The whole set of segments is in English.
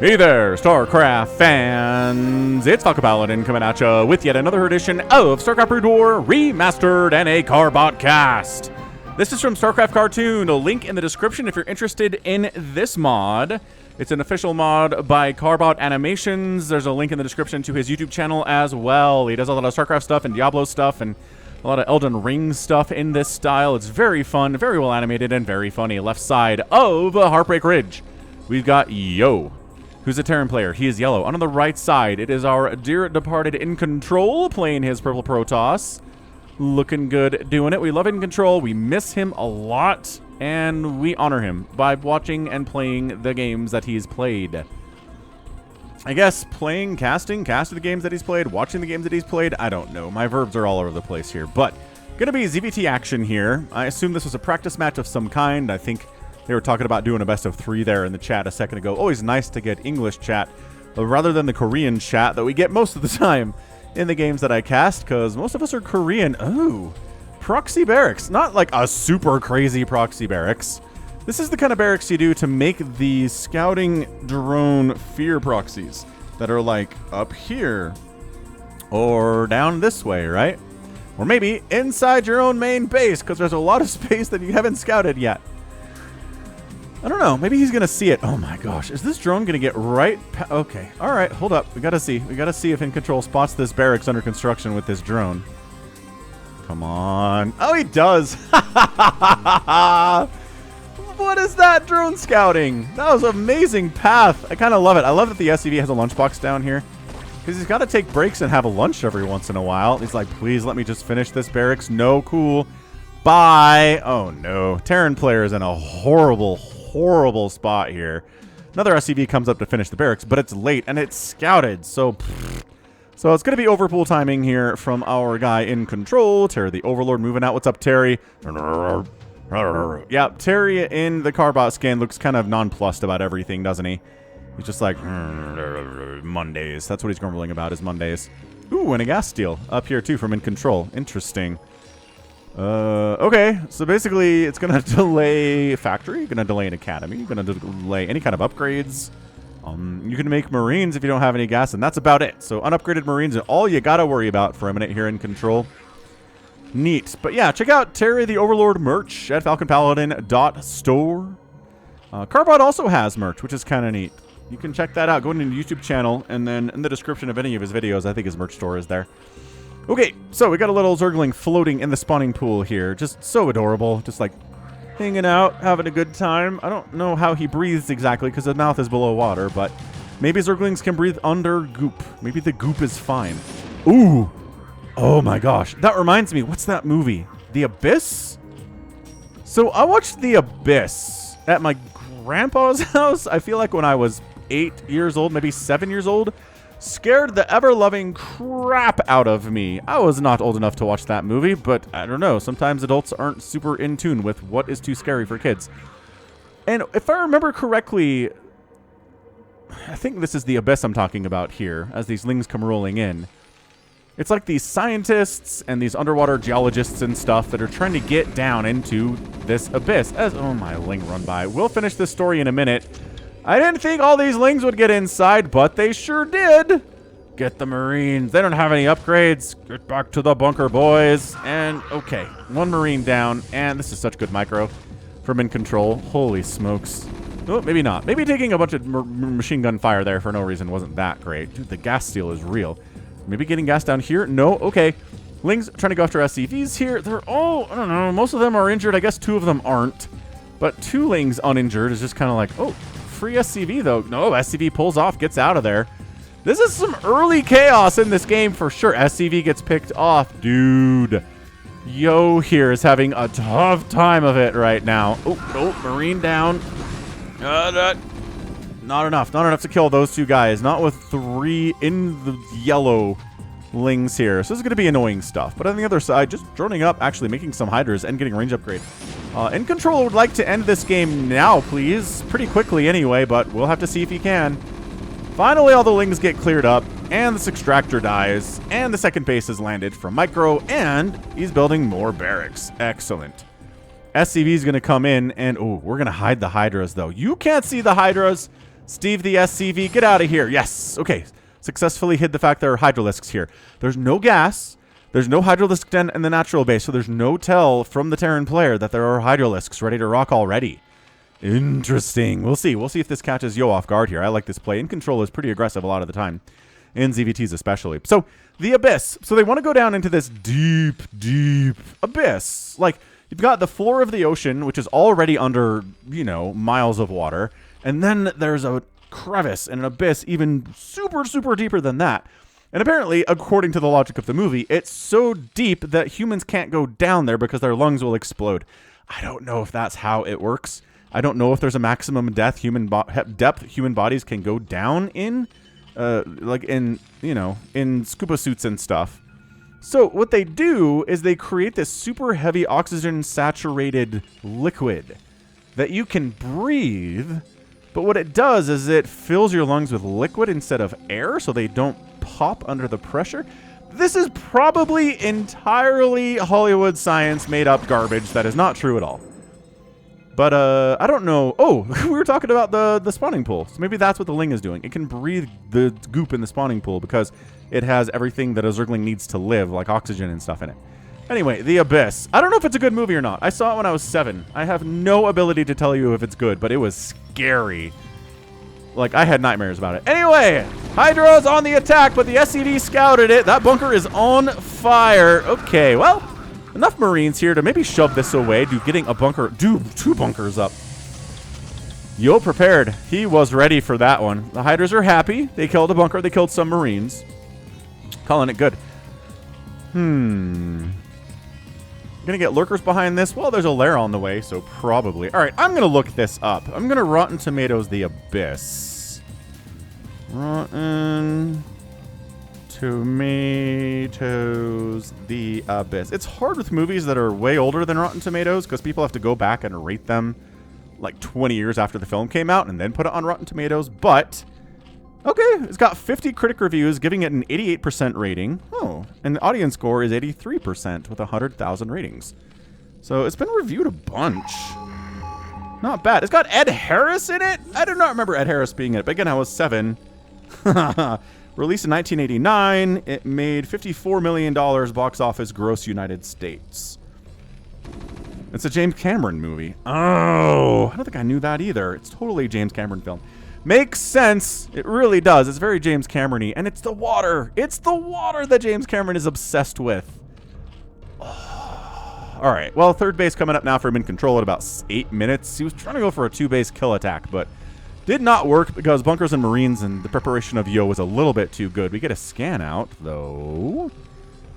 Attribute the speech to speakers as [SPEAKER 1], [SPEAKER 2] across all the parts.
[SPEAKER 1] Hey there, StarCraft fans! It's Falcon Paladin coming at you with yet another edition of StarCraft BroodWar Remastered and a Carbot cast. This is from StarCraft Cartoon, a link in the description if you're interested in this mod. It's an official mod by Carbot Animations. There's a link in the description to his YouTube channel as well. He does a lot of StarCraft stuff and Diablo stuff and a lot of Elden Ring stuff in this style. It's very fun, very well animated, and very funny. Left side of Heartbreak Ridge, we've got Yo, who's a Terran player. He is yellow. On the right side, it is our dear departed IncontroL playing his purple Protoss. Looking good doing it. We love IncontroL. We miss him a lot, and we honor him by watching and playing the games that he's played. I guess playing, casting the games that he's played, watching the games that he's played, I don't know. My verbs are all over the place here, but gonna be ZVT action here. I assume this was a practice match of some kind. I think they were talking about doing a best of 3 there in the chat a second ago. Always nice to get English chat rather than the Korean chat that we get most of the time in the games that I cast, because most of us are Korean. Oh, proxy barracks. Not like a super crazy proxy barracks. This is the kind of barracks you do to make the scouting drone fear proxies that are like up here or down this way, right? Or maybe inside your own main base, because there's a lot of space that you haven't scouted yet. I don't know. Maybe he's going to see it. Oh my gosh. Is this drone going to get right? Okay. All right. Hold up. We got to see. We got to see if IncontroL spots this barracks under construction with this drone. Come on. Oh, he does. What is that drone scouting? That was an amazing path. I kind of love it. I love that the SCV has a lunchbox down here, because he's got to take breaks and have a lunch every once in a while. He's like, please let me just finish this barracks. No, cool. Bye. Oh no. Terran player is in a horrible spot here. Another SCV comes up to finish the barracks, but it's late and it's scouted. So it's going to be overpool timing here from our guy IncontroL. Terry the Overlord moving out. What's up, Terry? Yeah, Terry in the Carbot skin looks kind of nonplussed about everything, doesn't he? He's just like, Mondays. That's what he's grumbling about, is Mondays. Ooh, and a gas steal up here too from IncontroL. Interesting. Okay, so basically it's going to delay factory, going to delay an academy, going to delay any kind of upgrades. You can make Marines if you don't have any gas, and that's about it. So unupgraded Marines are all you got to worry about for a minute here in IncontroL. Neat. But yeah, check out Terry the Overlord merch at falconpaladin.store. Carbot also has merch, which is kind of neat. You can check that out. Go into the YouTube channel, and then in the description of any of his videos, I think his merch store is there. Okay, so we got a little Zergling floating in the spawning pool here. Just so adorable. Just like hanging out, having a good time. I don't know how he breathes exactly because his mouth is below water, but maybe Zerglings can breathe under goop. Maybe the goop is fine. Ooh. Oh my gosh. That reminds me. What's that movie? The Abyss? So I watched The Abyss at my grandpa's house. I feel like when I was 8 years old, maybe 7 years old. Scared the ever-loving crap out of me. I was not old enough to watch that movie, but I don't know. Sometimes adults aren't super in tune with what is too scary for kids. And if I remember correctly, I think this is the Abyss I'm talking about here, as these lings come rolling in. It's like these scientists and these underwater geologists and stuff that are trying to get down into this abyss. Oh, my ling run by. We'll finish this story in a minute. I didn't think all these lings would get inside, but they sure did. Get the Marines. They don't have any upgrades. Get back to the bunker, boys. And, okay, 1 Marine down. And this is such good micro from IncontroL. Holy smokes. Oh, maybe not. Maybe taking a bunch of machine gun fire there for no reason wasn't that great. Dude, the gas steal is real. Maybe getting gas down here? No? Okay. Lings trying to go after SCVs here. They're all, I don't know, most of them are injured. I guess 2 of them aren't. But 2 lings uninjured is just kind of like, oh, free SCV though. No, SCV pulls off, gets out of there. This is some early chaos in this game for sure. SCV gets picked off. Dude. Yo here is having a tough time of it right now. Oh, Marine down. Not enough to kill those 2 guys. Not with 3 in the yellow lings here. So this is going to be annoying stuff. But on the other side, just droning up, actually making some hydras and getting range upgrade. IncontroL would like to end this game now, please. Pretty quickly anyway, but we'll have to see if he can. Finally, all the lings get cleared up, and this extractor dies, and the second base is landed from Micro, and he's building more barracks. Excellent. SCV is going to come in, and, oh, we're going to hide the hydras, though. You can't see the hydras. Steve the SCV, get out of here. Yes. Okay. Successfully hid the fact there are hydralisks here. There's no gas. There's no hydralisk in the natural base, so there's no tell from the Terran player that there are hydralisks ready to rock already. Interesting. We'll see. We'll see if this catches Yo off guard here. I like this play. IncontroL is pretty aggressive a lot of the time. In ZVTs especially. So, the Abyss. So they want to go down into this deep, deep abyss. Like, you've got the floor of the ocean, which is already under, you know, miles of water. And then there's a crevice and an abyss even super, super deeper than that. And apparently, according to the logic of the movie, it's so deep that humans can't go down there because their lungs will explode. I don't know if that's how it works. I don't know if there's a maximum depth human bodies can go down in, like in, you know, in scuba suits and stuff. So what they do is they create this super heavy oxygen saturated liquid that you can breathe. But what it does is it fills your lungs with liquid instead of air, so they don't pop under the pressure. This is probably entirely Hollywood science made up garbage that is not true at all. But I don't know. Oh, we were talking about the spawning pool. So maybe that's what the Ling is doing. It can breathe the goop in the spawning pool because it has everything that a Zergling needs to live, like oxygen and stuff in it. Anyway, The Abyss. I don't know if it's a good movie or not. I saw it when I was 7. I have no ability to tell you if it's good, but it was scary. Like, I had nightmares about it. Anyway, Hydra's on the attack, but the SCV scouted it. That bunker is on fire. Okay, well, enough Marines here to maybe shove this away. Getting a bunker, 2 bunkers up. Yo prepared. He was ready for that one. The Hydras are happy. They killed a bunker. They killed some Marines. Calling it good. Gonna get lurkers behind this? Well, there's a lair on the way, so probably. All right, I'm gonna look this up. I'm gonna Rotten Tomatoes The Abyss. Rotten Tomatoes The Abyss. It's hard with movies that are way older than Rotten Tomatoes because people have to go back and rate them like 20 years after the film came out and then put it on Rotten Tomatoes. But okay, it's got 50 critic reviews, giving it an 88% rating. Oh, and the audience score is 83% with 100,000 ratings. So it's been reviewed a bunch. Not bad. It's got Ed Harris in it. I do not remember Ed Harris being in it, but again, I was 7. Released in 1989, it made $54 million box office gross United States. It's a James Cameron movie. Oh, I don't think I knew that either. It's totally a James Cameron film. Makes sense. It really does. It's very James Cameron-y. And it's the water. It's the water that James Cameron is obsessed with. Oh. All right. Well, third base coming up now for him in control at about 8 minutes. He was trying to go for a 2-base kill attack, but did not work because bunkers and Marines and the preparation of Yo was a little bit too good. We get a scan out, though.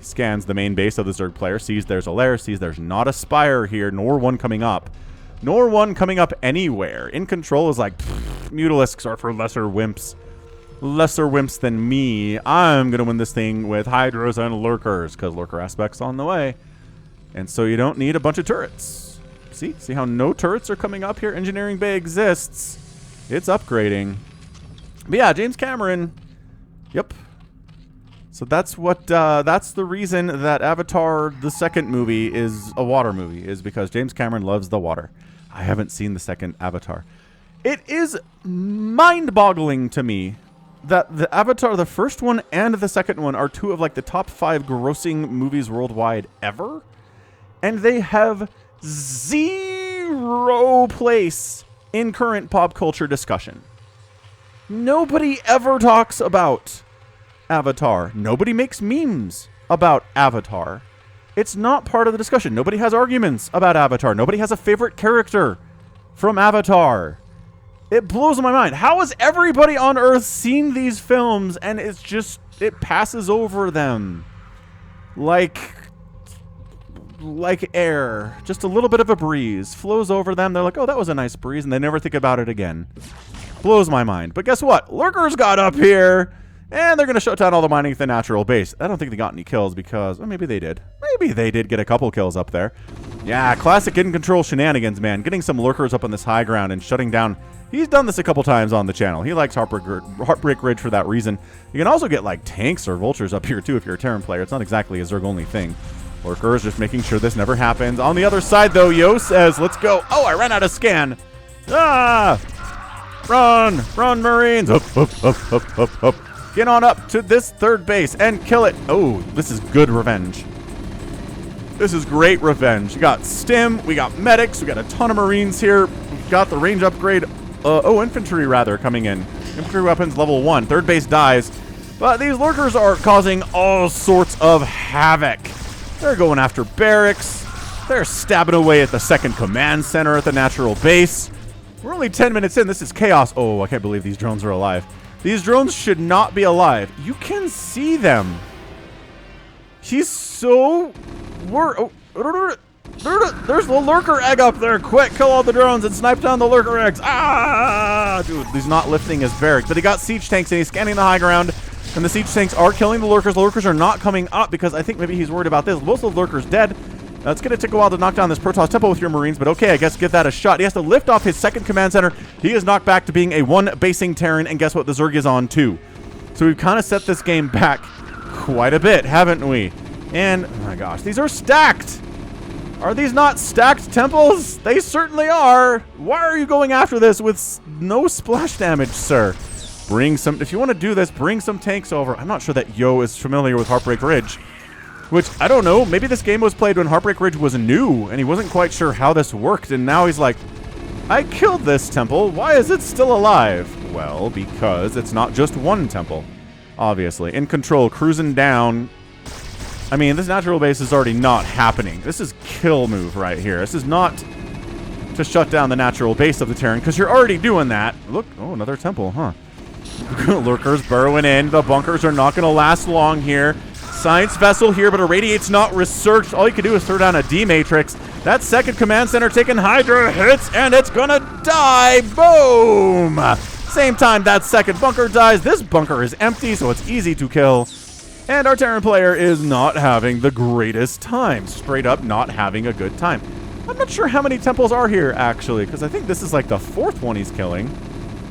[SPEAKER 1] Scans the main base of the Zerg player. Sees there's a lair. Sees there's not a spire here, nor one coming up. Nor one coming up anywhere. IncontroL is like, Mutalisks are for lesser wimps. Lesser wimps than me. I'm going to win this thing with Hydras and Lurkers, because Lurker aspect's on the way. And so you don't need a bunch of turrets. See? See how no turrets are coming up here? Engineering Bay exists. It's upgrading. But yeah, James Cameron. Yep. So that's what, that's the reason that Avatar, the second movie, is a water movie, is because James Cameron loves the water. I haven't seen the second Avatar. It is mind-boggling to me that the Avatar, the first one and the second one, are 2 of like the top 5 grossing movies worldwide ever. And they have 0 place in current pop culture discussion. Nobody ever talks about Avatar. Nobody makes memes about Avatar. It's not part of the discussion. Nobody has arguments about Avatar. Nobody has a favorite character from Avatar. It blows my mind. How has everybody on Earth seen these films and it's just, it passes over them like air. Just a little bit of a breeze flows over them. They're like, oh, that was a nice breeze, and they never think about it again. Blows my mind. But guess what? Lurkers got up here, and they're going to shut down all the mining at the natural base. I don't think they got any kills because, well, maybe they did. Maybe they did get a couple kills up there. Yeah, classic IncontroL shenanigans, man. Getting some lurkers up on this high ground and shutting down. He's done this a couple times on the channel. He likes Heartbreak Ridge for that reason. You can also get, like, tanks or vultures up here, too, if you're a Terran player. It's not exactly a Zerg-only thing. Lurkers just making sure this never happens. On the other side, though, Yo says, let's go. Oh, I ran out of scan. Ah! Run! Run, Marines! Up, up, up, up, up, up. Get on up to this third base and kill it. Oh, this is good revenge. This is great revenge. We got stim, we got medics, we got a ton of Marines here. We've got the range upgrade. Infantry rather coming in. Infantry weapons level 1. Third base dies. But these lurkers are causing all sorts of havoc. They're going after barracks. They're stabbing away at the second command center at the natural base. We're only 10 minutes in. This is chaos. Oh, I can't believe these drones are alive. These drones should not be alive. You can see them. He's so... There's the lurker egg up there. Quick, kill all the drones and snipe down the lurker eggs. Ah! Dude, he's not lifting his barracks. But he got siege tanks and he's scanning the high ground. And the siege tanks are killing the lurkers. The lurkers are not coming up because I think maybe he's worried about this. Most of the lurkers dead. It's going to take a while to knock down this Protoss temple with your Marines, but okay, I guess give that a shot. He has to lift off his second command center. He is knocked back to being a one-basing Terran, and guess what? The Zerg is on too. So we've kind of set this game back quite a bit, haven't we? And, oh my gosh, these are stacked. Are these not stacked temples? They certainly are. Why are you going after this with no splash damage, sir? Bring some, if you want to do this, bring some tanks over. I'm not sure that Yo is familiar with Heartbreak Ridge. Which, I don't know, maybe this game was played when Heartbreak Ridge was new, and he wasn't quite sure how this worked, and now he's like, I killed this temple, why is it still alive? Well, because it's not just one temple, obviously. IncontroL, cruising down. I mean, this natural base is already not happening. This is kill move right here. This is not to shut down the natural base of the Terran, because you're already doing that. Look, oh, another temple, huh? Lurkers burrowing in. The bunkers are not going to last long here. Science vessel here, but irradiate's not researched. All you can do is throw down a D-Matrix. That second command center taking Hydra hits, and it's gonna die. Boom! Same time that second bunker dies. This bunker is empty, so it's easy to kill. And our Terran player is not having the greatest time. Straight up not having a good time. I'm not sure how many temples are here, actually, because I think this is like the fourth one he's killing.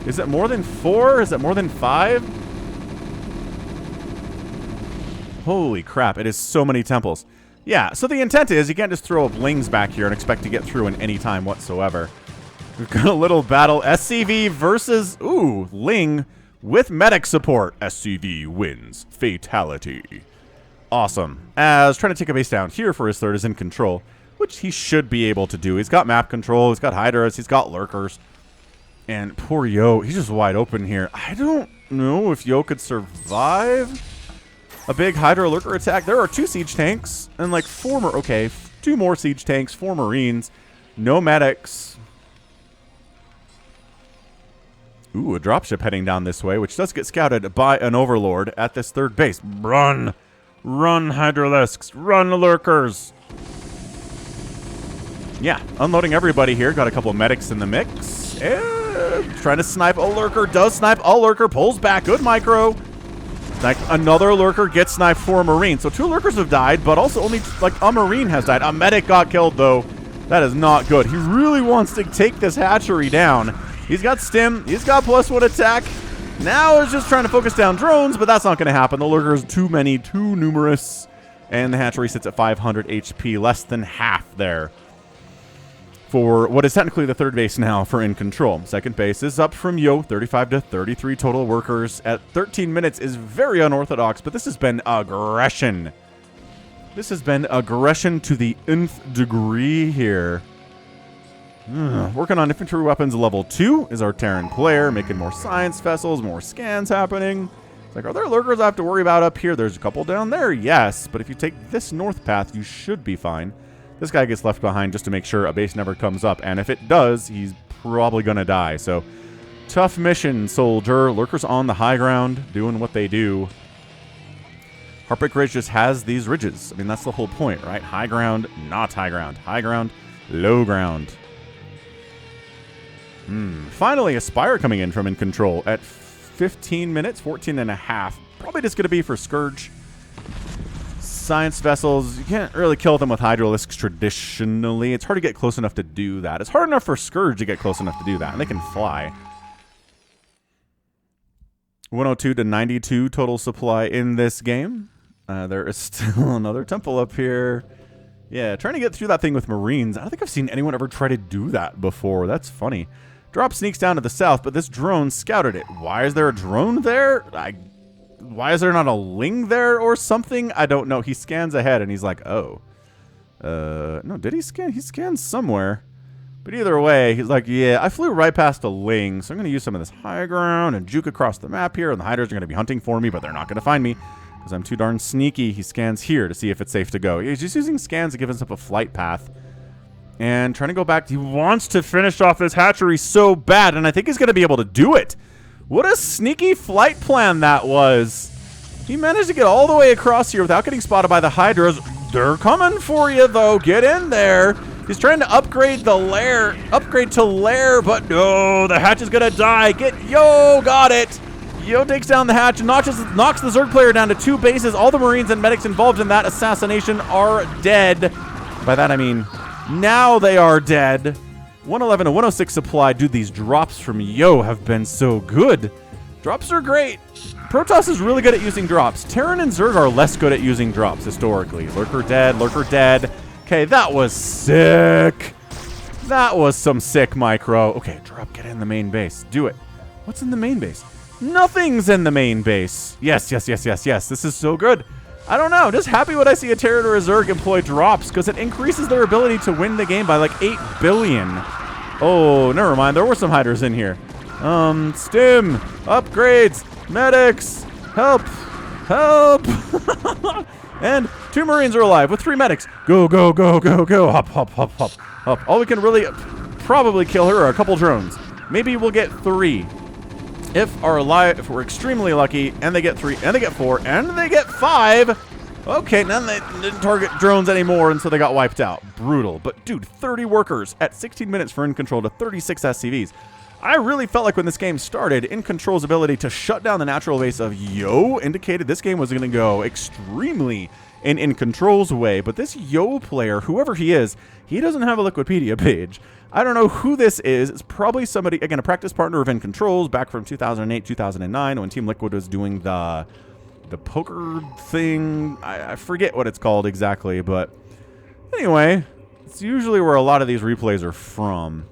[SPEAKER 1] Is it more than 4? Is it more than 5? Holy crap, it is so many temples. Yeah, so the intent is you can't just throw up lings back here and expect to get through in any time whatsoever. We've got a little battle. SCV versus, ooh, Ling with medic support. SCV wins. Fatality. Awesome. As trying to take a base down here for his third is IncontroL, which he should be able to do. He's got map control, he's got Hydras, he's got lurkers. And poor Yo, he's just wide open here. I don't know if Yo could survive a big Hydra lurker attack. There are 2 siege tanks and like 4 more. Okay, 2 more siege tanks, 4 Marines, no medics. Ooh, a dropship heading down this way, which does get scouted by an overlord at this third base. Run! Run, Hydralisks! Run, lurkers! Yeah, unloading everybody here. Got a couple medics in the mix. And trying to snipe a lurker. Does snipe a lurker. Pulls back. Good micro. Like another lurker gets sniped for a Marine. So 2 lurkers have died, but also only like a Marine has died. A medic got killed, though. That is not good. He really wants to take this hatchery down. He's got stim. He's got +1 attack. Now he's just trying to focus down drones, but that's not going to happen. The lurkers too many, too numerous. And the hatchery sits at 500 HP, less than half there for what is technically the third base now for IncontroL. Second base is up from Yo, 35 to 33 total workers at 13 minutes is very unorthodox, but this has been aggression. This has been aggression to the nth degree here. Working on infantry weapons level 2 is our Terran player, making more science vessels, more scans happening. It's like, are there lurkers I have to worry about up here? There's a couple down there, yes, but if you take this north path, you should be fine. This guy gets left behind just to make sure a base never comes up. And if it does, he's probably going to die. So, tough mission, soldier. Lurkers on the high ground, doing what they do. Heartbreak Ridge just has these ridges. I mean, that's the whole point, right? High ground, not high ground. High ground, low ground. Finally, a Spire coming in from IncontroL at 15 minutes, 14 and a half. Probably just going to be for Scourge. Science vessels, you can't really kill them with Hydralisks traditionally. It's hard to get close enough to do that. It's hard enough for Scourge to get close enough to do that, and they can fly. 102 to 92 total supply in this game. There is still another temple up here. Yeah, trying to get through that thing with Marines. I don't think I've seen anyone ever try to do that before. That's funny. Drop sneaks down to the south, but this drone scouted it. Why is there a drone there? Why is there not a Ling there or something? I don't know. He scans ahead and he's like, oh. No, did he scan? He scans somewhere. But either way, he's like, yeah, I flew right past a Ling, so I'm going to use some of this high ground and juke across the map here, and the hiders are going to be hunting for me, but they're not going to find me because I'm too darn sneaky. He scans here to see if it's safe to go. He's just using scans to give himself a flight path and trying to go back. He wants to finish off this hatchery so bad, and I think he's going to be able to do it. What a sneaky flight plan that was. He managed to get all the way across here without getting spotted by the hydras. They're coming for you, though. Get in there. He's trying to upgrade the lair, upgrade to lair, but no, the hatch is gonna die. Yo, got it. Yo takes down the hatch, knocks the Zerg player down to 2 bases. All the Marines and medics involved in that assassination are dead. By that I mean, now they are dead. 111 and 106 supply. Dude, these drops from Yo have been so good. Drops are great. Protoss is really good at using drops. Terran and Zerg are less good at using drops historically. Lurker dead, Lurker dead. Okay, that was sick. That was some sick micro. Okay, drop, get in the main base. Do it. What's in the main base? Nothing's in the main base. Yes, yes, yes, yes, yes. This is so good. I don't know. Just happy when I see a Terran or a Zerg employ drops because it increases their ability to win the game by like 8 billion. Oh, never mind. There were some hiders in here. Stim, upgrades, medics, help, help. And 2 Marines are alive with 3 medics. Go, go, go, go, go. Hop, hop, hop, hop, hop. All we can really probably kill her are a couple drones. Maybe we'll get 3. If we're extremely lucky, and they get 3, and they get 4, and they get 5. Okay, now they didn't target drones anymore, and so they got wiped out. Brutal. But dude, 30 workers at 16 minutes for IncontroL to 36 SCVs. I really felt like when this game started, IncontroL's ability to shut down the natural base of Yo indicated this game was going to go extremely in IncontroL's way. But this Yo player, whoever he is, he doesn't have a Liquipedia page. I don't know who this is. It's probably somebody, again, a practice partner of IncontroL's back from 2008, 2009 when Team Liquid was doing the poker thing. I forget what it's called exactly, but anyway, it's usually where a lot of these replays are from.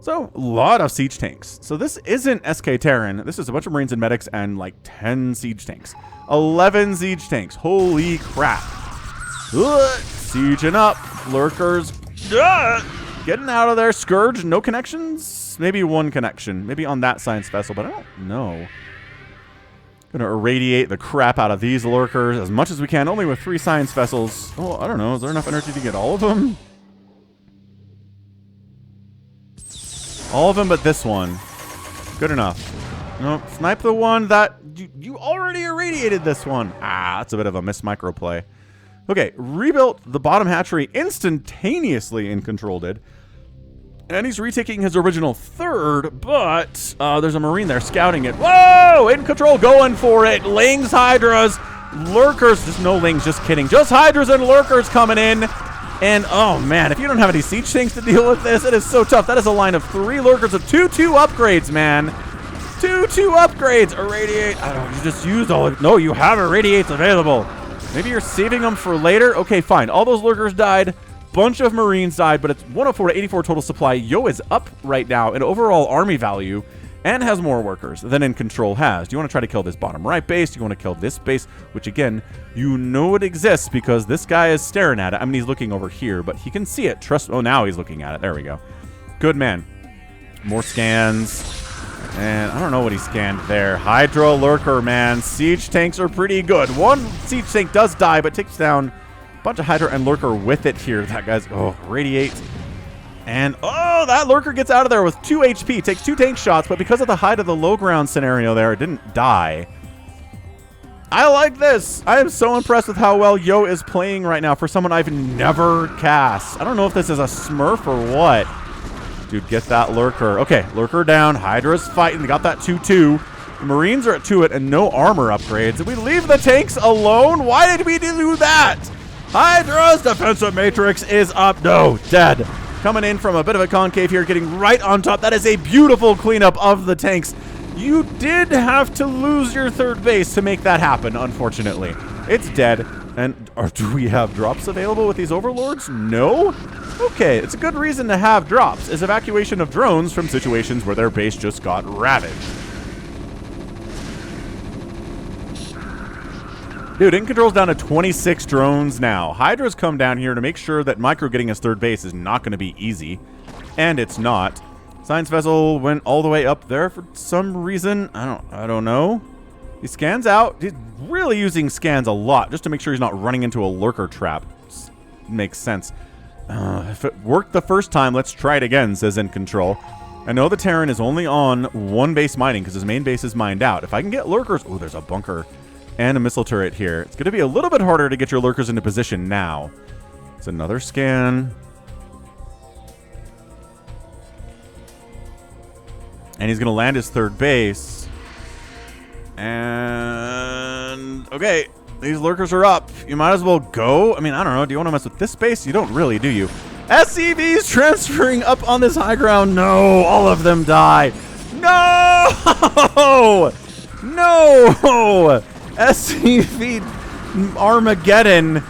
[SPEAKER 1] So, a lot of siege tanks. So this isn't SK Terran. This is a bunch of Marines and medics and like 10 siege tanks. 11 siege tanks. Holy crap. Sieging up. Lurkers. Getting out of there. Scourge. No connections? Maybe 1 connection. Maybe on that science vessel, but I don't know. Gonna irradiate the crap out of these lurkers as much as we can. Only with 3 science vessels. Oh, I don't know. Is there enough energy to get all of them? All of them but this one. Good enough. Nope. Snipe the one that... You already irradiated this one. Ah, that's a bit of a missed micro play. Okay, rebuilt the bottom hatchery instantaneously IncontroL did. And he's retaking his original 3rd, but there's a Marine there scouting it. Whoa! IncontroL going for it. Lings, Hydras, Lurkers. Just no Lings, just kidding. Just Hydras and Lurkers coming in. And, oh man, if you don't have any siege tanks to deal with this, it is so tough. That is a line of 3 Lurkers of 2-2 upgrades, man. 2-2 upgrades. Irradiate. I don't know, you just used all of... No, you have irradiates available. Maybe you're saving them for later? Okay, fine. All those Lurkers died. Bunch of Marines died, but it's 104 to 84 total supply. Yo is up right now in overall army value and has more workers than IncontroL has. Do you want to try to kill this bottom right base? Do you want to kill this base? Which, again, you know it exists because this guy is staring at it. I mean, he's looking over here, but he can see it. Trust... Oh, now he's looking at it. There we go. Good man. More scans. And I don't know what he scanned there. Hydra Lurker, man. Siege tanks are pretty good. 1 siege tank does die, but takes down a bunch of Hydra and Lurker with it here. That guy's... Oh, radiate. And, oh, that Lurker gets out of there with 2 HP. Takes 2 tank shots, but because of the high to the low ground scenario there, it didn't die. I like this. I am so impressed with how well Yo is playing right now for someone I've never cast. I don't know if this is a smurf or what. Dude, get that Lurker. Okay, Lurker down. Hydra's fighting. They got that 2-2. The Marines are at 2-it and no armor upgrades. Did we leave the tanks alone? Why did we do that? Hydra's defensive matrix is up. No, dead. Coming in from a bit of a concave here, getting right on top. That is a beautiful cleanup of the tanks. You did have to lose your 3rd base to make that happen, unfortunately. It's dead. And do we have drops available with these overlords? No? Okay, it's a good reason to have drops, is evacuation of drones from situations where their base just got ravaged. Dude, IncontroL's down to 26 drones now. Hydra's come down here to make sure that Micro getting his third base is not going to be easy. And it's not. Science Vessel went all the way up there for some reason. I don't know. He scans out. He's really using scans a lot just to make sure he's not running into a lurker trap. Just makes sense. If it worked the first time, let's try it again, says IncontroL. I know the Terran is only on one base mining because his main base is mined out. If I can get lurkers... Oh, there's a bunker and a missile turret here. It's going to be a little bit harder to get your lurkers into position now. It's another scan. And he's going to land his third base. And... okay, these lurkers are up. You might as well go. I mean, I don't know. Do you want to mess with this space? You don't really, do you? SCVs transferring up on this high ground. No, all of them die. No! No! SCV Armageddon.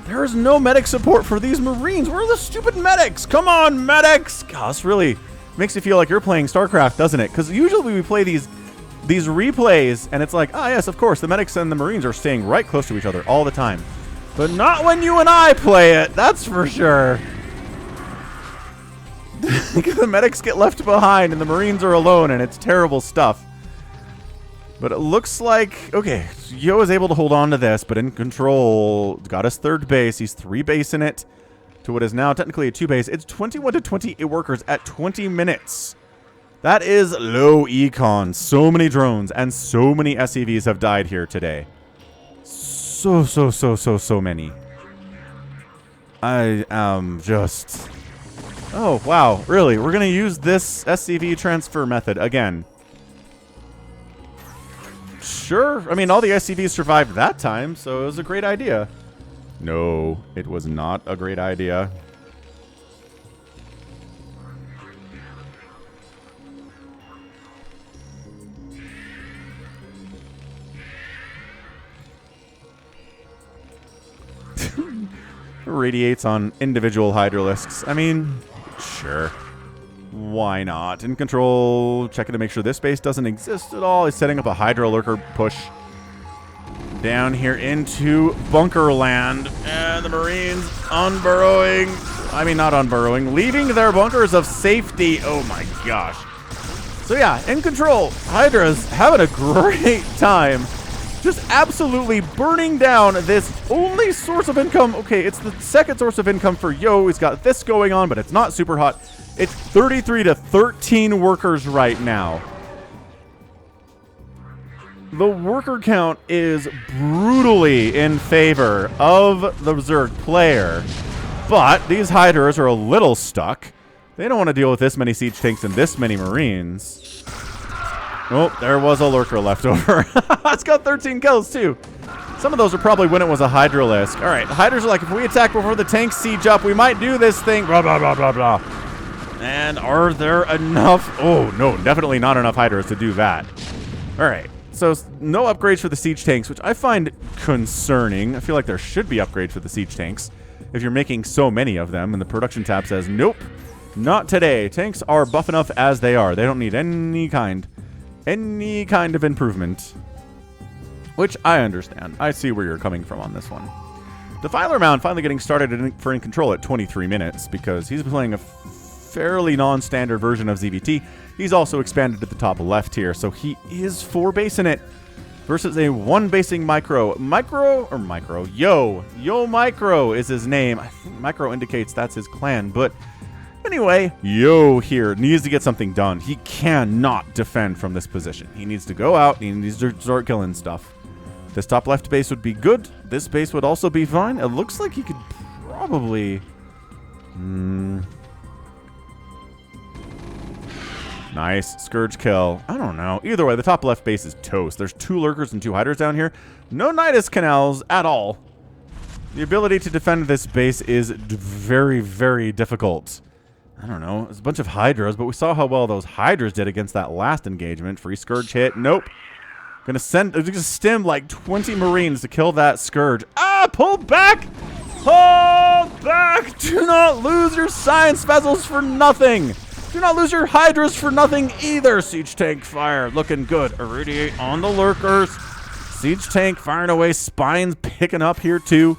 [SPEAKER 1] There is no medic support for these Marines. Where are the stupid medics? Come on, medics! God, this really makes you feel like you're playing StarCraft, doesn't it? Because usually we play these replays, and it's like, ah, yes, of course, the medics and the Marines are staying right close to each other all the time. But not when you and I play it, that's for sure. The medics get left behind, and the Marines are alone, and it's terrible stuff. But it looks like, okay, Yo is able to hold on to this, but IncontroL got his third base. He's 3 base in it to what is now technically a 2 base. It's 21 to 28 workers at 20 minutes. That is low econ. So many drones and so many SCVs have died here today. So many. I am just... oh, wow. Really? We're going to use this SCV transfer method again. Sure. I mean, all the SCVs survived that time, so it was a great idea. No, it was not a great idea. Radiates on individual hydralisks. I mean, sure. Why not? IncontroL checking to make sure this base doesn't exist at all. He's setting up a Hydra lurker push down here into bunker land. And the Marines unburrowing. I mean, not unburrowing. Leaving their bunkers of safety. Oh my gosh. So yeah, IncontroL, Hydra's having a great time. Just absolutely burning down this only source of income. Okay, it's the second source of income for Yo. He's got this going on, but it's not super hot. It's 33 to 13 workers right now. The worker count is brutally in favor of the Zerg player, but these Hydras are a little stuck. They don't want to deal with this many siege tanks and this many Marines. Oh, there was a lurker left over. It's got 13 kills, too. Some of those are probably when it was a Hydralisk. All right, the Hydras are like, if we attack before the tanks siege up, we might do this thing. Blah, blah, blah, blah, blah. And are there enough? Oh, no, definitely not enough Hydras to do that. All right, so no upgrades for the siege tanks, which I find concerning. I feel like there should be upgrades for the siege tanks if you're making so many of them. And the production tab says, nope, not today. Tanks are buff enough as they are. They don't need any kind of improvement, which I understand. I see where you're coming from on this one. Defiler Mound finally getting started for IncontroL at 23 minutes because he's playing a fairly non-standard version of ZVT. He's also expanded to the top left here, so he is 4 basing it versus a 1 basing Micro. Yo Micro is his name. I think Micro indicates that's his clan, but anyway, Yo here needs to get something done. He cannot defend from this position. He needs to go out. He needs to start killing stuff. This top left base would be good. This base would also be fine. It looks like he could probably... Nice. Scourge kill. I don't know. Either way, the top left base is toast. There's 2 lurkers and 2 hiders down here. No Nidus canals at all. The ability to defend this base is very, very difficult. I don't know. It's a bunch of Hydras, but we saw how well those Hydras did against that last engagement. Free Scourge hit. Nope. gonna stim like 20 Marines to kill that Scourge. Ah, pull back! Pull back! Do not lose your science vessels for nothing. Do not lose your Hydras for nothing either. Siege tank fire, looking good. Irradiate on the lurkers. Siege tank firing away. Spines picking up here too.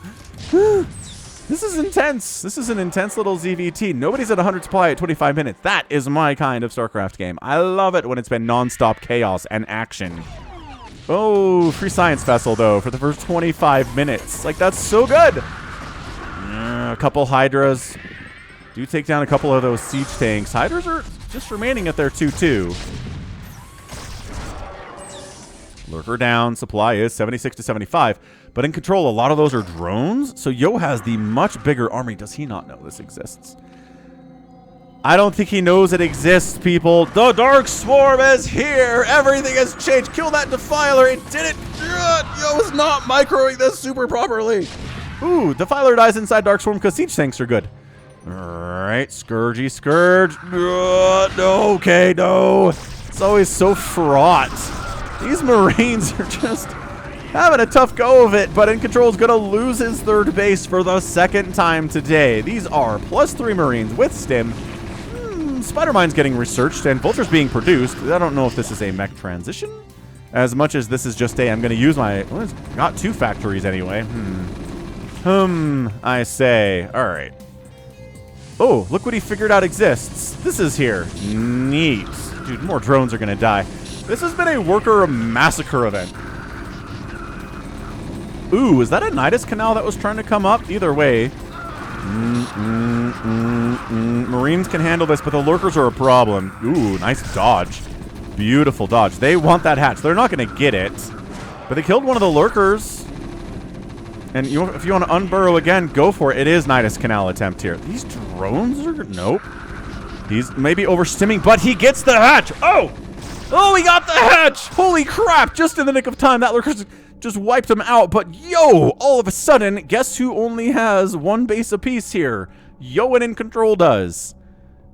[SPEAKER 1] This is intense. This is an intense little ZVT. Nobody's at 100 supply at 25 minutes. That is my kind of StarCraft game. I love it when it's been non-stop chaos and action. Oh, free science vessel, though, for the first 25 minutes. Like, that's so good. A couple Hydras. Do take down a couple of those siege tanks. Hydras are just remaining at their 2-2. Lurker down. Supply is 76 to 75. But in control, a lot of those are drones. So Yo has the much bigger army. Does he not know this exists? I don't think he knows it exists, people. The Dark Swarm is here. Everything has changed. Kill that Defiler. It didn't. Yo is not microing this super properly. Ooh, Defiler dies inside Dark Swarm because siege tanks are good. All right, Scourgy Scourge. No, okay, no. It's always so fraught. These Marines are just having a tough go of it, but IncontroL's going to lose his third base for the second time today. These are +3 Marines with Stim. Spider-Mine's getting researched, and Vulture's being produced. I don't know if this is a mech transition, as much as this is just a, I'm going to use my, well, it's got 2 factories anyway. I say. All right. Oh, look what he figured out exists. This is here. Neat. Dude, more drones are going to die. This has been a worker massacre event. Ooh, is that a Nidus Canal that was trying to come up? Either way. Marines can handle this, but the lurkers are a problem. Ooh, nice dodge. Beautiful dodge. They want that hatch. They're not going to get it. But they killed one of the lurkers. And if you want to unburrow again, go for it. It is Nidus Canal attempt here. These drones are... Nope. He's maybe overstimming, but he gets the hatch. Oh! Oh, he got the hatch! Holy crap! Just in the nick of time. That lurker just wiped him out. But yo, all of a sudden, guess who only has 1 base apiece here? Yo and IncontroL does.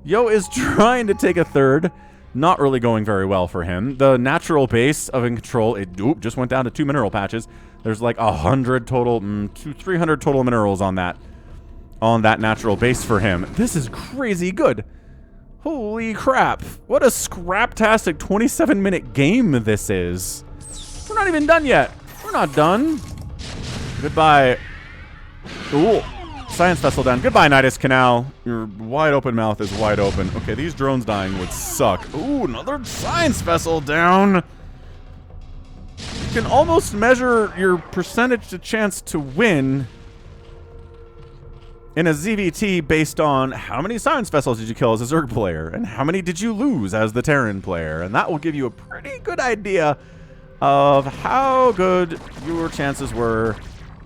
[SPEAKER 1] Yo is trying to take a third. Not really going very well for him. The natural base of IncontroL, it just went down to 2 mineral patches. There's like 100 total, 300 total minerals on that natural base for him. This is crazy good. Holy crap. What a scraptastic 27-minute game this is. We're not even done yet. We're not done. Goodbye. Ooh. Science vessel down. Goodbye, Nidus Canal. Your wide open mouth is wide open. Okay, these drones dying would suck. Ooh, another science vessel down. You can almost measure your percentage to chance to win in a ZVT based on how many science vessels did you kill as a Zerg player and how many did you lose as the Terran player. And that will give you a pretty good idea of how good your chances were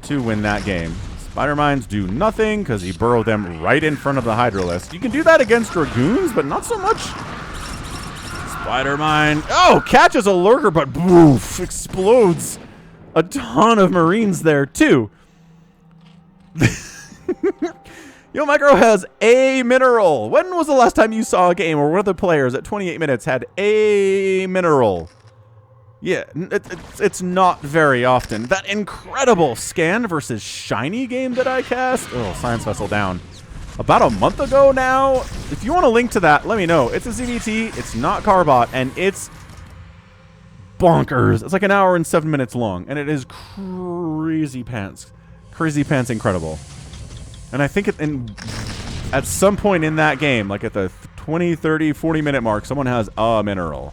[SPEAKER 1] to win that game. Spider Mines do nothing because he burrowed them right in front of the Hydralisk. You can do that against Dragoons, but not so much. Spider Mine. Oh, catches a lurker, but boof, explodes a ton of Marines there, too. Yo Micro has a mineral. When was the last time you saw a game where one of the players at 28 minutes had a mineral? Yeah, it's not very often. That incredible Scan versus Shiny game that I cast. Oh, Science Vessel down. About a month ago now. If you want a link to that, let me know. It's a ZVT. It's not Carbot, and it's bonkers. It's like an hour and 7 minutes long, and it is crazy pants. Crazy pants incredible. And I think at some point in that game, like at the 20, 30, 40-minute mark, someone has a mineral.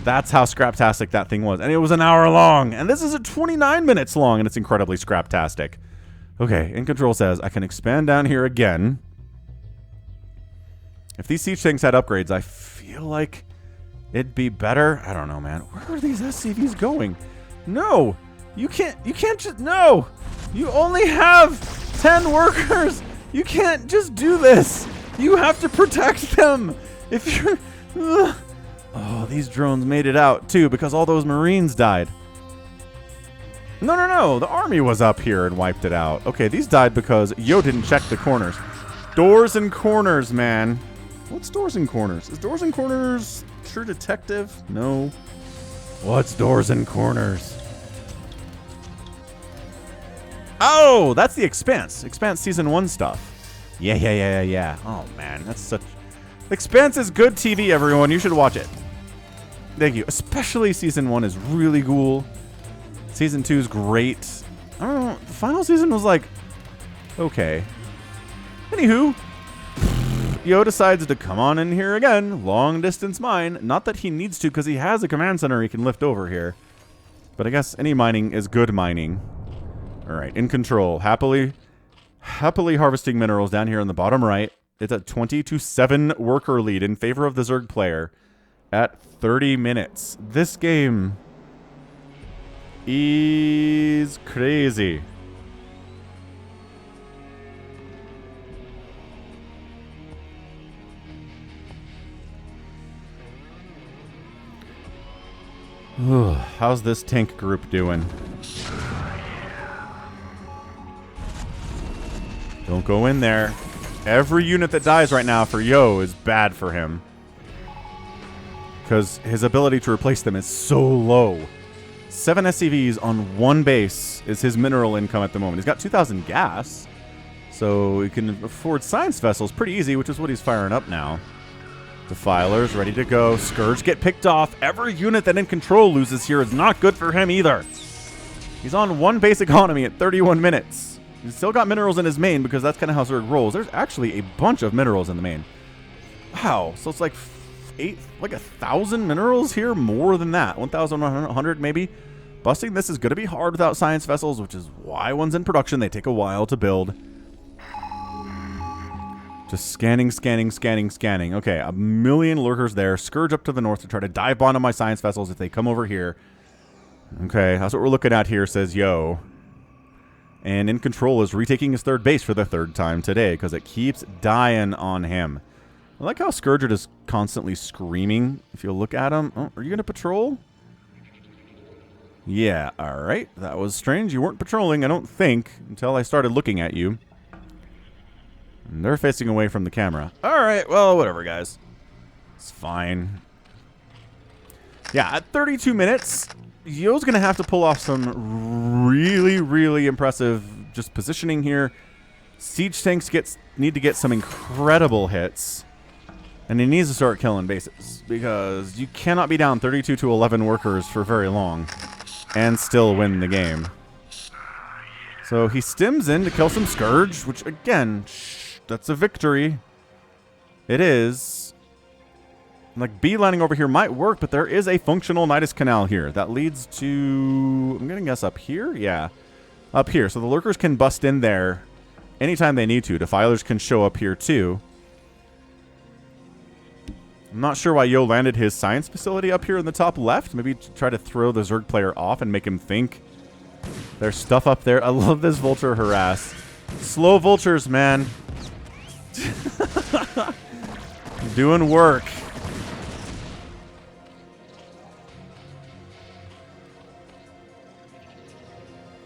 [SPEAKER 1] That's how scraptastic that thing was. And it was an hour long. And this is at 29 minutes long, and it's incredibly scraptastic. Okay, IncontroL says, I can expand down here again. If these siege tanks had upgrades, I feel like it'd be better. I don't know, man. Where are these SCVs going? No! You can't just... No! You only have 10 workers! You can't just do this! You have to protect them! If you're... Oh, these drones made it out, too, because all those Marines died. No. The army was up here and wiped it out. Okay, these died because Yo didn't check the corners. Doors and corners, man. What's doors and corners? Is doors and corners True Detective? No. What's doors and corners? Oh, that's the Expanse. Expanse Season 1 stuff. Yeah. Oh, man. That's such... Expanse is good TV, everyone. You should watch it. Thank you. Especially Season 1 is really cool. Season 2 is great. I don't know. The final season was like... okay. Anywho... Yo decides to come on in here again. Long distance mine. Not that he needs to, because he has a command center he can lift over here. But I guess any mining is good mining. Alright, IncontroL. Happily harvesting minerals down here on the bottom right. It's a 20-7 worker lead in favor of the Zerg player at 30 minutes. This game is crazy. How's this tank group doing? Don't go in there. Every unit that dies right now for Yo is bad for him. Because his ability to replace them is so low. 7 SCVs on one base is his mineral income at the moment. He's got 2,000 gas. So he can afford science vessels pretty easy, which is what he's firing up now. Defilers ready to go. Scourge get picked off. Every unit that IncontroL loses here is not good for him either. He's on one base economy at 31 minutes. He's still got minerals in his main because that's kind of how Zerg rolls. There's actually a bunch of minerals in the main. Wow. So it's like 1,000 minerals here? More than that. 1,100 maybe. Busting this is going to be hard without science vessels, which is why one's in production. They take a while to build. Just scanning. Okay, a million lurkers there. Scourge up to the north to try to dive bomb on my science vessels if they come over here. Okay, that's what we're looking at here, says Yo. And IncontroL is retaking his third base for the third time today because it keeps dying on him. I like how Scourge is constantly screaming. If you look at him. Oh, are you going to patrol? Yeah, alright. That was strange. You weren't patrolling, I don't think, until I started looking at you. And they're facing away from the camera. Alright, well, whatever, guys. It's fine. Yeah, at 32 minutes, Yo's going to have to pull off some really impressive just positioning here. Siege tanks need to get some incredible hits. And he needs to start killing bases. Because you cannot be down 32-11 workers for very long and still win the game. So he stims in to kill some Scourge, which, again... that's a victory. It is. Like, beelining over here might work, but there is a functional Nidus Canal here. That leads to... I'm going to guess up here? Yeah. Up here. So the lurkers can bust in there anytime they need to. Defilers can show up here, too. I'm not sure why Yo landed his science facility up here in the top left. Maybe to try to throw the Zerg player off and make him think there's stuff up there. I love this vulture harass. Slow vultures, man. Doing work.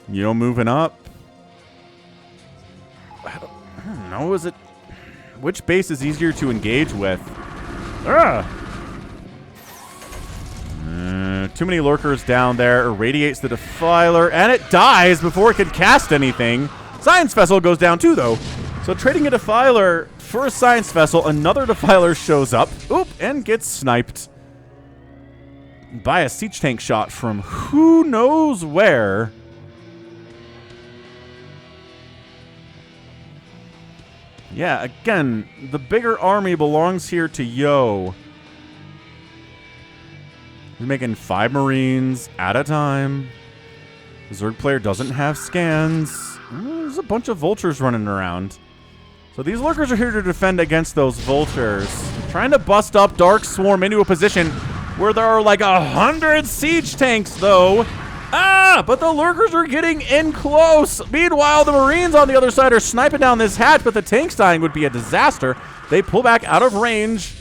[SPEAKER 1] Yo moving up. I don't know, is it... which base is easier to engage with? Too many lurkers down there. Irradiates the Defiler, and it dies before it can cast anything. Science Vessel goes down too, though. So trading a Defiler for a Science Vessel, another Defiler shows up. Oop, and gets sniped by a siege tank shot from who knows where. Yeah, again, the bigger army belongs here to Yo. He's making 5 Marines at a time. The Zerg player doesn't have scans. There's a bunch of vultures running around. So these lurkers are here to defend against those vultures. Trying to bust up Dark Swarm into a position where there are like 100 siege tanks, though. But the lurkers are getting in close. Meanwhile, the Marines on the other side are sniping down this hatch, but the tanks dying would be a disaster. They pull back out of range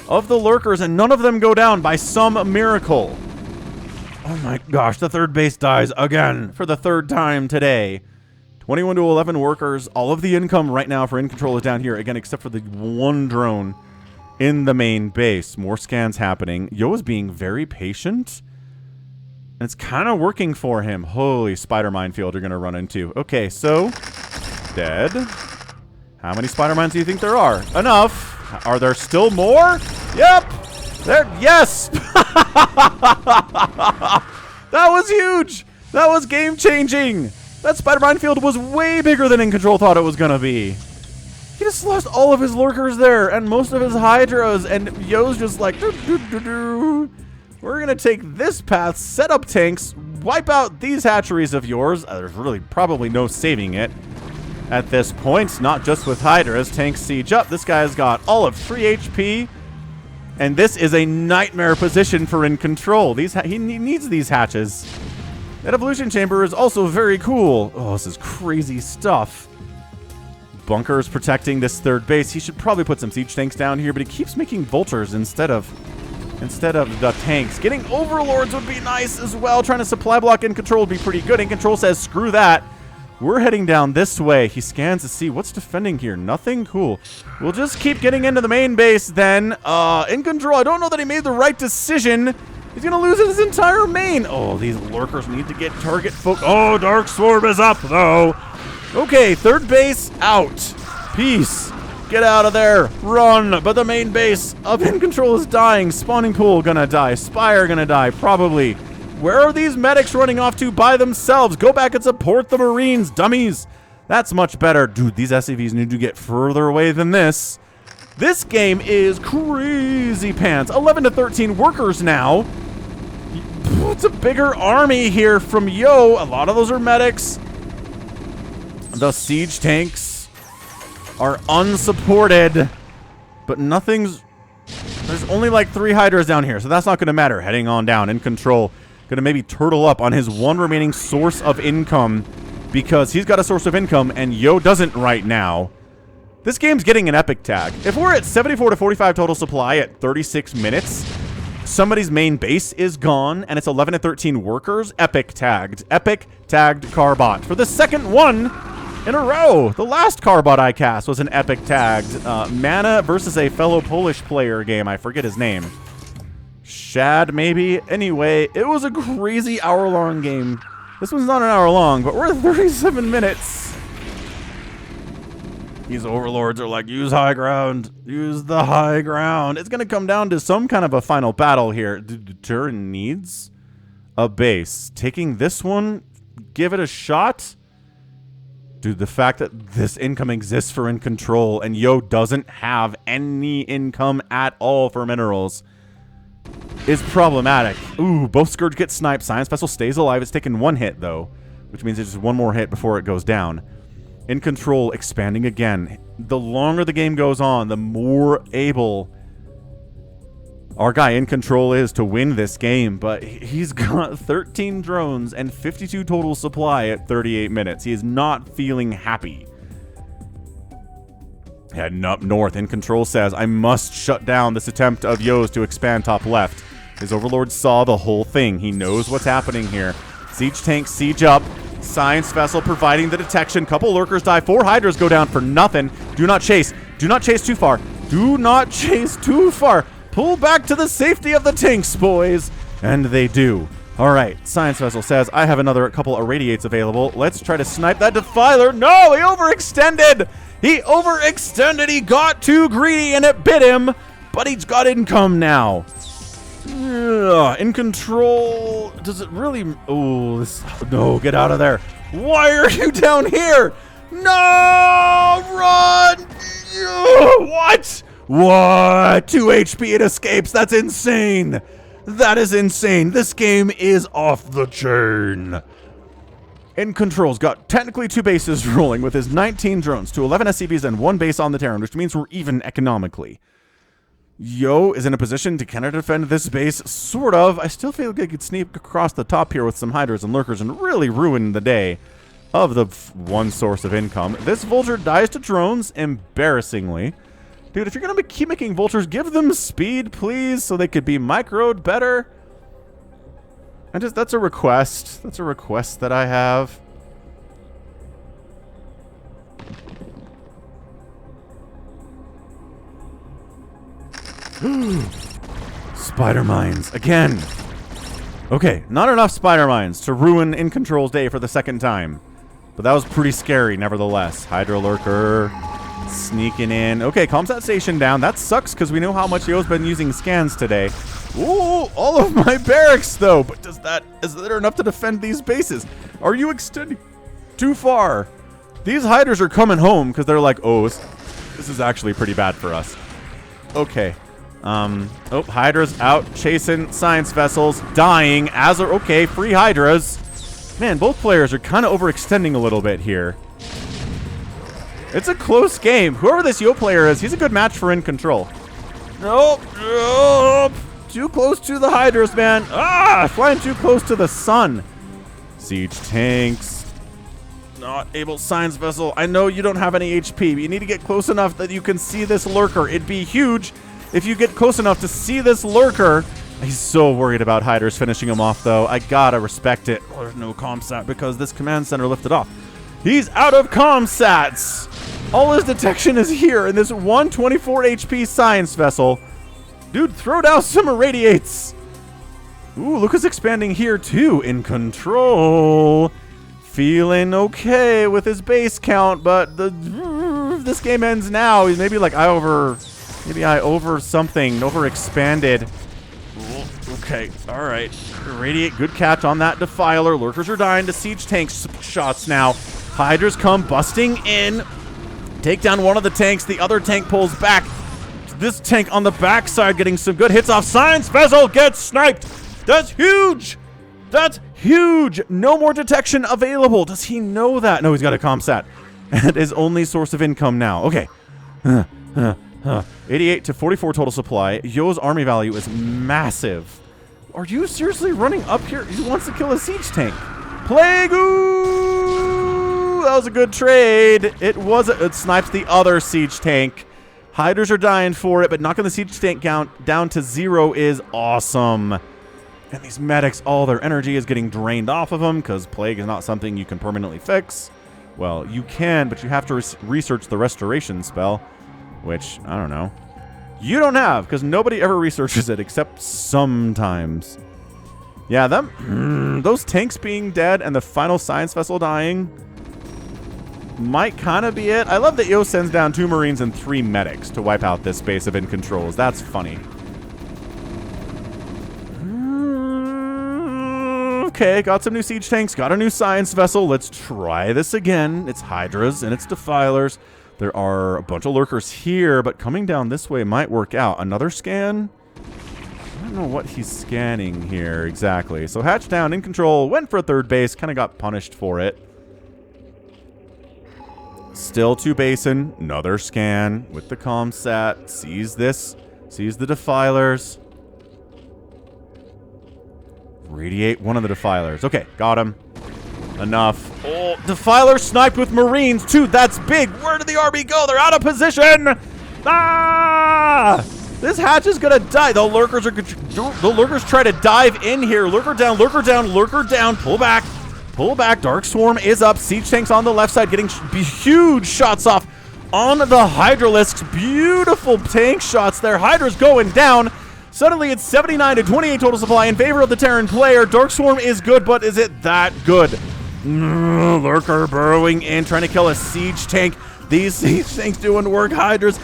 [SPEAKER 1] of the lurkers, and none of them go down by some miracle. Oh my gosh, the third base dies again for the third time today. 21-11 workers. All of the income right now for IncontroL is down here, again, except for the one drone in the main base. More scans happening. Yo is being very patient. And it's kind of working for him. Holy spider minefield you're going to run into. Okay, so dead. How many spider mines do you think there are? Enough. Are there still more? Yep. There. Yes. That was huge. That was game changing. That spider minefield was way bigger than IncontroL thought it was going to be. He just lost all of his lurkers there and most of his hydras, and Yo's just like, doo, doo, doo, doo. We're going to take this path, set up tanks, wipe out these hatcheries of yours. There's really probably no saving it at this point, not just with hydras. Tanks siege up. This guy's got all of 3 HP, and this is a nightmare position for IncontroL. He needs these hatches. That evolution chamber is also very cool. Oh, this is crazy stuff. Bunker is protecting this third base. He should probably put some siege tanks down here, but he keeps making vultures instead of the tanks. Getting overlords would be nice as well. Trying to supply block IncontroL would be pretty good. IncontroL says, screw that. We're heading down this way. He scans to see what's defending here. Nothing cool. We'll just keep getting into the main base then. IncontroL, I don't know that he made the right decision. He's going to lose his entire main. Oh, these lurkers need to get target focused. Oh, Dark Swarm is up, though. Okay, third base out. Peace. Get out of there. Run. But the main base of IncontroL is dying. Spawning pool gonna die. Spire gonna die, probably. Where are these medics running off to by themselves? Go back and support the Marines, dummies. That's much better. Dude, these SCVs need to get further away than this. This game is crazy pants. 11 to 13 workers now. It's a bigger army here from Yo. A lot of those are medics. The siege tanks are unsupported, but there's only like 3 hydras down here, so that's not going to matter. Heading on down, IncontroL going to maybe turtle up on his one remaining source of income, because he's got a source of income and Yo doesn't right now. This game's getting an epic tag. If we're at 74 to 45 total supply at 36 minutes, somebody's main base is gone, and it's 11 to 13 workers, epic tagged. Epic tagged Carbot for the second one in a row. The last Carbot I cast was an epic tagged Mana versus a fellow Polish player game. I forget his name. Shad, maybe? Anyway, it was a crazy hour-long game. This one's not an hour long, but we're at 37 minutes. These overlords are like, use high ground. Use the high ground. It's going to come down to some kind of a final battle here. Turin needs a base. Taking this one, give it a shot. Dude, the fact that this income exists for IncontroL and Yo doesn't have any income at all for minerals is problematic. Ooh, both Scourge get sniped. Science Vessel stays alive. It's taken 1 hit, though, which means it's just 1 more hit before it goes down. IncontroL expanding again. The longer the game goes on, the more able our guy IncontroL is to win this game, but he's got 13 drones and 52 total supply at 38 minutes. He is not feeling happy. Heading up north, IncontroL says, I must shut down this attempt of Yo's to expand top left. His overlord saw the whole thing. He knows what's happening here. Siege tanks siege up. Science Vessel providing the detection. Couple lurkers die. 4 hydras go down for nothing. Do not chase. Do not chase too far. Do not chase too far. Pull back to the safety of the tanks, boys. And they do. All right. Science Vessel says, I have another couple irradiates available. Let's try to snipe that Defiler. No, he overextended. He overextended. He got too greedy and it bit him. But he's got income now. IncontroL. Does it really? Oh, no, get out of there. Why are you down here? No, run. What? What? 2 HP, it escapes. That's insane. That is insane. This game is off the chain. IncontroL's got technically 2 bases rolling with his 19 drones, to 11 SCVs and 1 base on the Terran, which means we're even economically. Yo is in a position to kind of defend this base, sort of. I still feel like I could sneak across the top here with some hydras and lurkers and really ruin the day of the one source of income. This vulture dies to drones, embarrassingly. Dude, if you're going to keep making vultures, give them speed, please, so they could be microed better. That's a request. That's a request that I have. Spider mines again. Okay, not enough spider mines to ruin IncontroL's day for the second time. But that was pretty scary, nevertheless. Hydra Lurker sneaking in. Okay, Comsat station down. That sucks because we know how much Yo's been using scans today. Ooh, all of my barracks, though. But is that enough to defend these bases? Are you extending too far? These Hydras are coming home because they're like, oh, this is actually pretty bad for us. Okay. Oh, Hydra's out chasing science vessels, dying. Okay, free Hydras. Man, both players are kind of overextending a little bit here. It's a close game. Whoever this Yo player is, he's a good match for IncontroL. Nope. Too close to the Hydras, man. Flying too close to the sun. Siege tanks. Not able science vessel. I know you don't have any HP, but you need to get close enough that you can see this lurker. It'd be huge if you get close enough to see this lurker. He's so worried about Hydras finishing him off, though. I gotta respect it. Oh, there's no comsat because this command center lifted off. He's out of comsats. All his detection is here in this 124 HP science vessel. Dude, throw down some irradiates. Ooh, Luca's expanding here, too. IncontroL. Feeling okay with his base count, but this game ends now. He's maybe like, maybe I overexpanded. Okay, all right. Irradiate, good catch on that Defiler. Lurkers are dying to siege tanks shots now. Hydras come busting in. Take down one of the tanks. The other tank pulls back. This tank on the backside getting some good hits off. Science vessel gets sniped. That's huge. That's huge. No more detection available. Does he know that? No, he's got a comsat. And his only source of income now. Okay. 88 to 44 total supply. Yo's army value is massive. Are you seriously running up here? He wants to kill a siege tank. Plague-oo! That was a good trade. It snipes the other siege tank. Hydras are dying for it, but knocking the siege tank down to 0 is awesome. And these medics, all their energy is getting drained off of them because plague is not something you can permanently fix. Well, you can, but you have to research the restoration spell, which, I don't know. You don't have, because nobody ever researches it except sometimes. Yeah, those tanks being dead and the final science vessel dying might kind of be it. I love that Yo sends down 2 Marines and 3 medics to wipe out this base of IncontroLs. That's funny. Okay, got some new siege tanks, got a new science vessel. Let's try this again. It's Hydras and it's Defilers. There are a bunch of lurkers here, but coming down this way might work out. Another scan? I don't know what he's scanning here exactly. So hatch down, IncontroL, went for a 3rd base, kind of got punished for it. Still 2 basin, another scan with the comsat. Sees this, sees the Defilers. Radiate one of the Defilers. Okay, got him. Enough. Oh, Defiler sniped with Marines, too. That's big. Where did the RB go? They're out of position. Ah! This hatch is gonna die. The lurkers try to dive in here. Lurker down, lurker down, lurker down. Pull back. Pull back. Dark Swarm is up. Siege tanks on the left side getting huge shots off on the Hydralisks. Beautiful tank shots there. Hydra's going down. Suddenly, it's 79 to 28 total supply in favor of the Terran player. Dark Swarm is good, but is it that good? Lurker burrowing in, trying to kill a siege tank. These siege tanks doing work. Hydras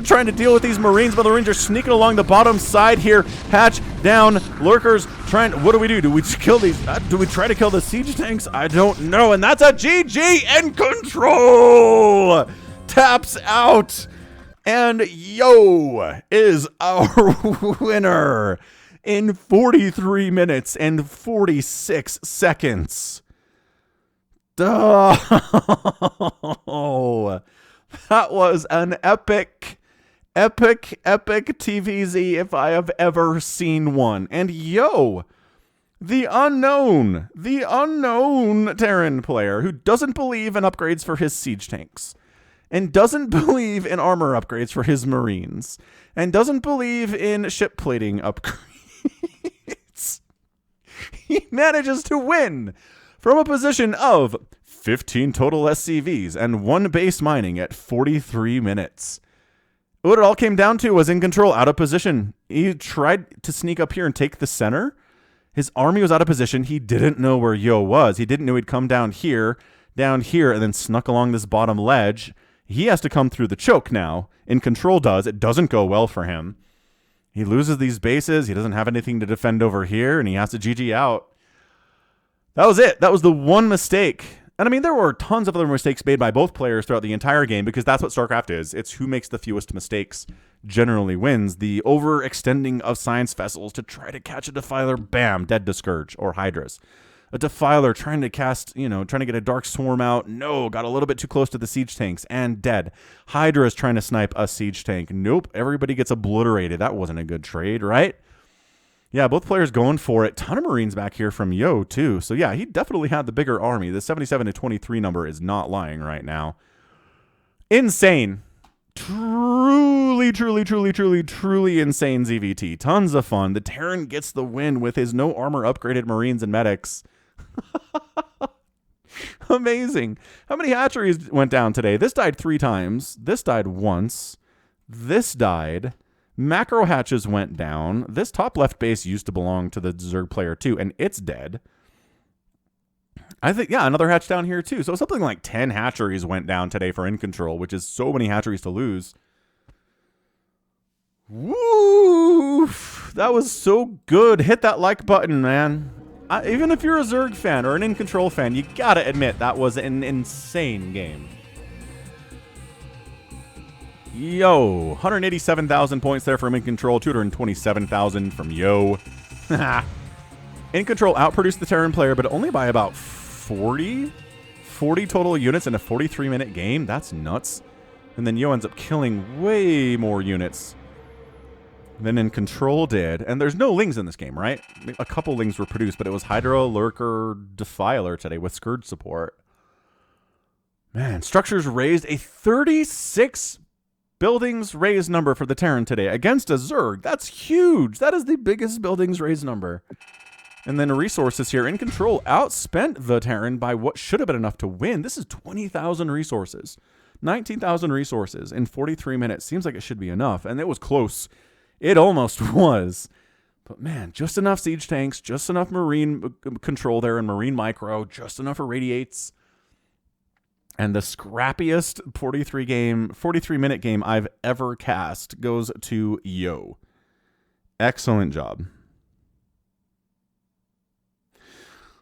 [SPEAKER 1] trying to deal with these Marines, but the Marines are sneaking along the bottom side here. Hatch down. Lurkers trying. What do we do? Do we kill these? Do we try to kill the siege tanks? I don't know. And that's a GG. IncontroL taps out. And Yo is our winner in 43 minutes and 46 seconds. Oh, that was an epic TVZ if I have ever seen one. And Yo, the unknown Terran player who doesn't believe in upgrades for his siege tanks, and doesn't believe in armor upgrades for his Marines, and doesn't believe in ship plating upgrades. He manages to win from a position of 15 total SCVs and 1 base mining at 43 minutes. What it all came down to was IncontroL out of position. He tried to sneak up here and take the center. His army was out of position. He didn't know where Yo was. He didn't know he'd come down here, and then snuck along this bottom ledge. He has to come through the choke now. IncontroL does. It doesn't go well for him. He loses these bases. He doesn't have anything to defend over here, and he has to GG out. That was it. That was the one mistake. And I mean, there were tons of other mistakes made by both players throughout the entire game because that's what StarCraft is. It's who makes the fewest mistakes generally wins. The overextending of science vessels to try to catch a Defiler, bam, dead to Scourge or Hydras. A Defiler trying to cast, trying to get a Dark Swarm out. No, got a little bit too close to the siege tanks and dead. Hydra is trying to snipe a siege tank. Nope, everybody gets obliterated. That wasn't a good trade, right? Yeah, both players going for it. Ton of Marines back here from Yo, too. So, yeah, he definitely had the bigger army. The 77-23 number is not lying right now. Insane. Truly, truly, truly, truly, truly insane ZVT. Tons of fun. The Terran gets the win with his no armor upgraded Marines and medics. Amazing. How many hatcheries went down today? This died 3 times. This died once. This died. Macro hatches went down. This top left base used to belong to the Zerg player too, and it's dead. I think, yeah, another hatch down here too. So something like 10 hatcheries went down today for IncontroL, which is so many hatcheries to lose. Woo! That was so good. Hit that like button, man. Even if you're a Zerg fan or an IncontroL fan, you gotta admit that was an insane game. Yo, 187,000 points there from IncontroL, 227,000 from Yo. IncontroL outproduced the Terran player, but only by about 40 total units in a 43-minute game. That's nuts. And then Yo ends up killing way more units than IncontroL did. And there's no Lings in this game, right? A couple Lings were produced, but it was Hydra, Lurker, Defiler today with Scourge support. Man, structures raised a 36 buildings raised number for the Terran today against a Zerg. That's huge. That is the biggest buildings raised number. And then resources here. IncontroL outspent the Terran by what should have been enough to win. This is 20,000 resources. 19,000 resources in 43 minutes. Seems like it should be enough. And it was close. It almost was. But man, just enough siege tanks, just enough Marine control there and Marine micro, just enough irradiates. And the scrappiest 43-minute game I've ever cast goes to Yo. Excellent job.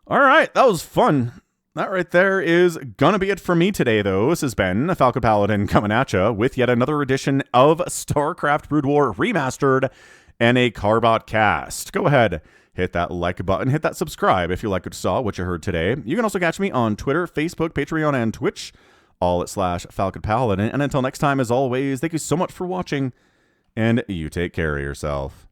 [SPEAKER 1] All right, that was fun. That right there is gonna be it for me today, though. This has been Falcon Paladin coming at you with yet another edition of StarCraft BroodWar Remastered and a Carbot cast. Go ahead. Hit that like button. Hit that subscribe if you like what you heard today. You can also catch me on Twitter, Facebook, Patreon, and Twitch, all at /Falcon Paladin. And until next time, as always, thank you so much for watching, and you take care of yourself.